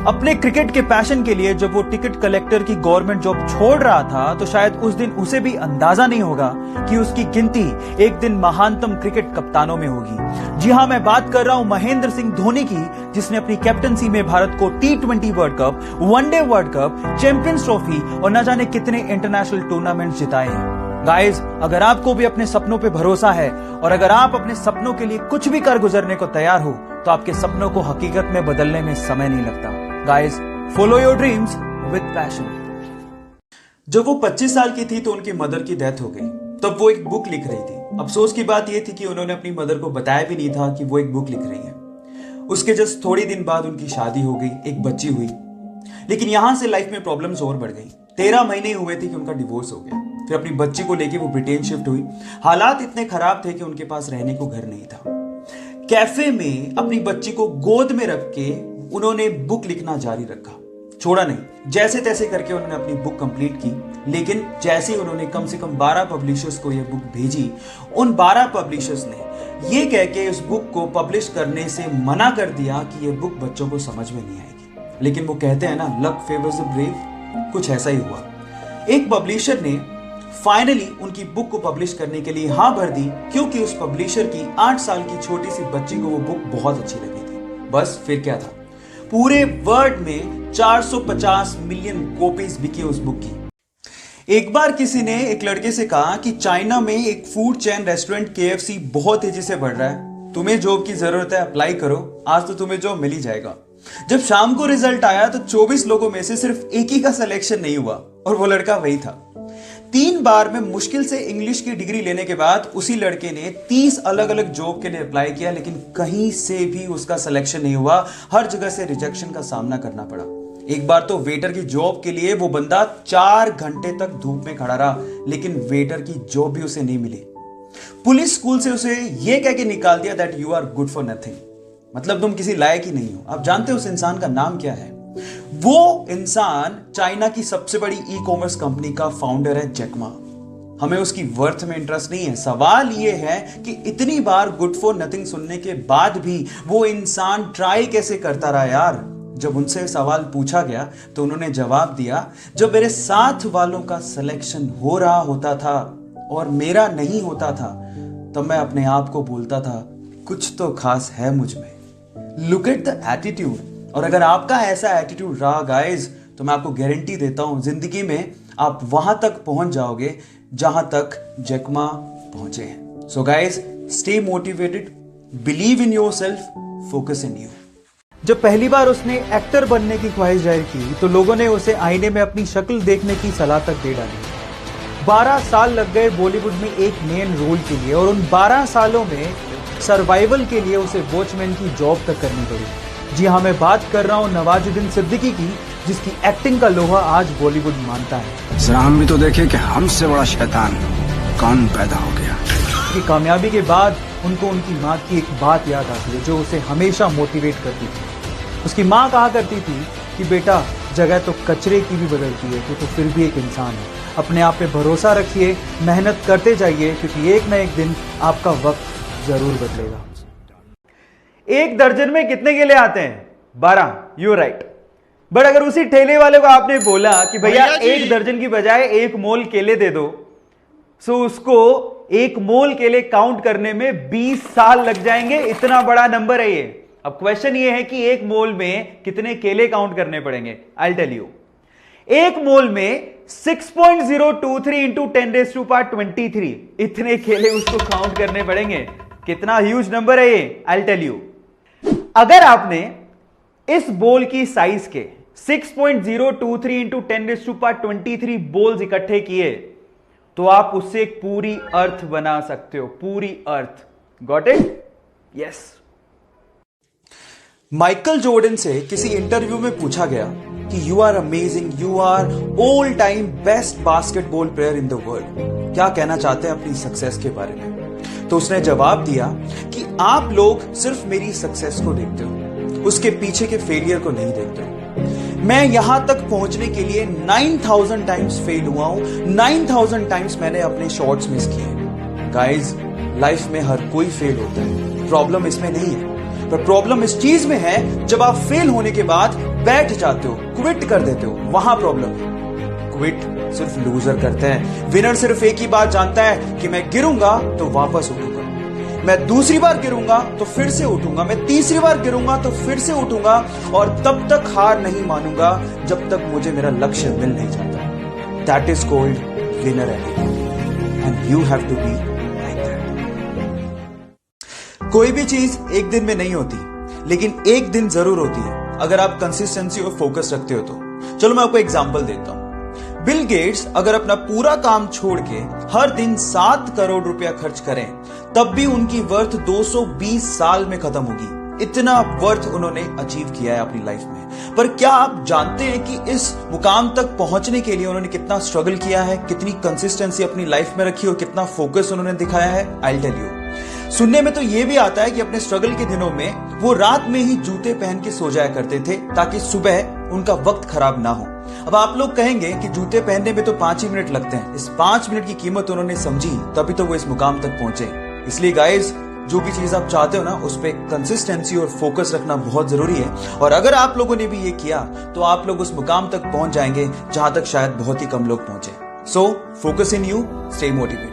अपने क्रिकेट के पैशन के लिए जब वो टिकट कलेक्टर की गवर्नमेंट जॉब छोड़ रहा था तो शायद उस दिन उसे भी अंदाजा नहीं होगा कि उसकी गिनती एक दिन महानतम क्रिकेट कप्तानों में होगी। जी हां, मैं बात कर रहा हूं महेंद्र सिंह धोनी की, जिसने अपनी कैप्टनसी में भारत को T20 world cup, one day world cup, champions trophy और न जाने कितने इंटरनेशनल टूर्नामेंट जिताए हैं। गाइस, अगर आपको भी अपने सपनों पे भरोसा है और अगर आप अपने सपनों के लिए कुछ भी कर गुजरने को तैयार हो तो आपके सपनों को हकीकत में बदलने में समय नहीं लगता। Guys, follow your dreams with passion. जब वो 25 साल की थी तो उनकी मदर की डेथ हो गई। तब वो एक बुक लिख रही थी। अफसोस की बात यह थी कि उन्होंने अपनी मदर को बताया भी नहीं था कि वो एक बुक लिख रही है। उसके जस्ट थोड़ी दिन बाद उनकी शादी हो गई, एक बच्ची हुई। लेकिन यहां से लाइफ में प्रॉब्लम्स और बढ़ गई। 13 महीने हुए थे कि उनका डिवोर्स हो गया। फिर अपनी बच्ची को लेके वो ब्रिटेन शिफ्ट हुई। हालात इतने खराब थे कि उनके पास रहने को घर नहीं था। कैफे में अपनी बच्ची को गोद में रख के उन्होंने बुक लिखना जारी रखा, छोड़ा नहीं। जैसे तैसे करके उन्होंने अपनी बुक कंप्लीट की। लेकिन जैसे उन्होंने कम से कम 12 पब्लिशर्स को यह बुक भेजी, उन 12 पब्लिशर्स ने ये कह के उस बुक को पब्लिश करने से मना कर दिया कि यह बुक बच्चों को समझ में नहीं आएगी। लेकिन वो कहते हैं ना, लक फेवर्स द ब्रेव, कुछ ऐसा ही हुआ। एक पब्लिशर ने फाइनली उनकी बुक को पब्लिश करने के लिए हाँ भर दी, क्योंकि उस पब्लिशर की 8 साल की छोटी सी बच्ची को वो बुक बहुत अच्छी लगी थी। बस फिर क्या था, पूरे वर्ल्ड में 450 मिलियन कॉपीज बिकी उस बुक की। एक बार किसी ने एक लड़के से कहा कि चाइना में एक फूड चेन रेस्टोरेंट KFC बहुत तेजी से बढ़ रहा है, तुम्हें जॉब की जरूरत है, अप्लाई करो, आज तो तुम्हें जॉब मिल ही जाएगा। जब शाम को रिजल्ट आया तो 24 लोगों में से सिर्फ एक ही का सिलेक्शन नहीं हुआ और वो लड़का वही था। 3 बार में मुश्किल से इंग्लिश की डिग्री लेने के बाद उसी लड़के ने 30 अलग अलग जॉब के लिए अप्लाई किया, लेकिन कहीं से भी उसका सिलेक्शन नहीं हुआ। हर जगह से रिजेक्शन का सामना करना पड़ा। एक बार तो वेटर की जॉब के लिए वो बंदा 4 घंटे तक धूप में खड़ा रहा, लेकिन वेटर की जॉब भी उसे नहीं मिली। पुलिस स्कूल से उसे यह कह के निकाल दिया that you are good for nothing, मतलब तुम किसी लायक ही नहीं हो। आप जानते हो उस इंसान का नाम क्या है? वो इंसान चाइना की सबसे बड़ी ई-कॉमर्स कंपनी का फाउंडर है, जैक मा। हमें उसकी वर्थ में इंटरेस्ट नहीं है। सवाल यह है कि इतनी बार गुड फॉर नथिंग सुनने के बाद भी वो इंसान ट्राई कैसे करता रहा यार। जब उनसे सवाल पूछा गया तो उन्होंने जवाब दिया, जब मेरे साथ वालों का सिलेक्शन हो रहा होता था और मेरा नहीं होता था, तब मैं अपने आप को बोलता था कुछ तो खास है मुझ में। Look at the attitude. और अगर आपका ऐसा एटीट्यूड रहा गाइस, तो मैं आपको गारंटी देता हूं जिंदगी में आप वहां तक पहुंच जाओगे जहां तक जैक मा पहुंचे हैं। So guys, stay motivated, believe in yourself, focus in you. जब पहली बार उसने एक्टर बनने की ख्वाहिश जाहिर की तो लोगों ने उसे आईने में अपनी शक्ल देखने की सलाह तक दे डाली। 12 साल लग गए बॉलीवुड में एक मेन रोल के लिए और उन 12 सालों में सर्वाइवल के लिए उसे वॉचमैन की जॉब तक करनी पड़ी। जी हाँ, मैं बात कर रहा हूं नवाजुद्दीन सिद्दीकी की, जिसकी एक्टिंग का लोहा आज बॉलीवुड मानता है। जरा हम भी तो देखें कि हमसे बड़ा शैतान कौन पैदा हो गया। की कामयाबी के बाद उनको उनकी माँ की एक बात याद आती है जो उसे हमेशा मोटिवेट करती थी। उसकी माँ कहा करती थी कि बेटा, जगह तो कचरे की भी बदलती है, तो फिर भी एक इंसान है। अपने आप पे भरोसा रखिए, मेहनत करते जाइए, क्योंकि एक ना एक दिन आपका वक्त जरूर बदलेगा। एक दर्जन में कितने केले आते हैं? 12। You right. बट अगर उसी ठेले वाले को आपने बोला कि भैया एक दर्जन की बजाय 1 मोल केले दे दो, सो उसको 1 मोल केले काउंट करने में 20 साल लग जाएंगे। इतना बड़ा नंबर है ये। अब क्वेश्चन ये है कि 1 मोल में कितने केले काउंट करने पड़ेंगे। आई टेल यू, 1 मोल में 6.023 इंटू 10⁻23 इतने केले उसको काउंट करने पड़ेंगे। कितना ह्यूज नंबर है ये, आई टेल यू। अगर आपने इस बोल की साइज के 6.023 इंटू 10⁻23 बोल्स इकट्ठे किए तो आप उससे एक पूरी अर्थ बना सकते हो, पूरी earth. Got it? Yes. Michael Jordan से किसी इंटरव्यू में पूछा गया कि you are amazing, you are all time best basketball player in the world, क्या कहना चाहते हैं अपनी सक्सेस के बारे में? तो उसने जवाब दिया कि आप लोग सिर्फ मेरी सक्सेस को देखते हो, उसके पीछे के फेलियर को नहीं देखते हो। मैं यहां तक पहुंचने के लिए 9000 टाइम्स फेल हुआ हूं, 9000 टाइम्स मैंने अपने शॉट्स मिस किए। गाइस, लाइफ में हर कोई फेल होता है, प्रॉब्लम इसमें नहीं है। पर प्रॉब्लम इस चीज में है जब आप फेल होने के बाद बैठ जाते हो, क्विट कर देते हो, वहां प्रॉब्लम है। क्विट सिर्फ लूजर करते हैं। विनर सिर्फ एक ही बात जानता है कि मैं गिरूंगा तो वापस उठूंगा, मैं दूसरी बार गिरूंगा तो फिर से उठूंगा, मैं तीसरी बार गिरूंगा तो फिर से उठूंगा, और तब तक हार नहीं मानूंगा जब तक मुझे मेरा लक्ष्य मिल नहीं जाता। That is called winner and you have to be like that. कोई भी चीज एक दिन में नहीं होती, लेकिन एक दिन जरूर होती है अगर आप कंसिस्टेंसी और फोकस रखते हो तो। चलो मैं आपको एग्जांपल देता हूं। बिल गेट्स अगर अपना पूरा काम छोड़ के हर दिन 7 करोड़ रुपया खर्च करें, तब भी उनकी वर्थ 220 साल में खत्म होगी। इतना वर्थ उन्होंने अचीव किया है अपनी लाइफ में। पर क्या आप जानते हैं कि इस मुकाम तक पहुंचने के लिए उन्होंने कितना स्ट्रगल किया है, कितनी कंसिस्टेंसी अपनी लाइफ में रखी और कितना फोकस उन्होंने दिखाया है? I will tell you. सुनने में तो यह भी आता है कि अपने स्ट्रगल के दिनों में वो रात में ही जूते पहन के सो जाया करते थे ताकि सुबह उनका वक्त खराब ना हो। अब आप लोग कहेंगे कि जूते पहनने में तो 5 ही मिनट लगते हैं। इस 5 मिनट की कीमत उन्होंने समझी, तभी तो वो इस मुकाम तक पहुंचे। इसलिए गाइस, जो भी चीज आप चाहते हो ना, उस पर कंसिस्टेंसी और फोकस रखना बहुत जरूरी है। और अगर आप लोगों ने भी ये किया तो आप लोग उस मुकाम तक पहुंच जाएंगे जहां तक शायद बहुत ही कम लोग पहुंचे। So focus in you, stay motivated.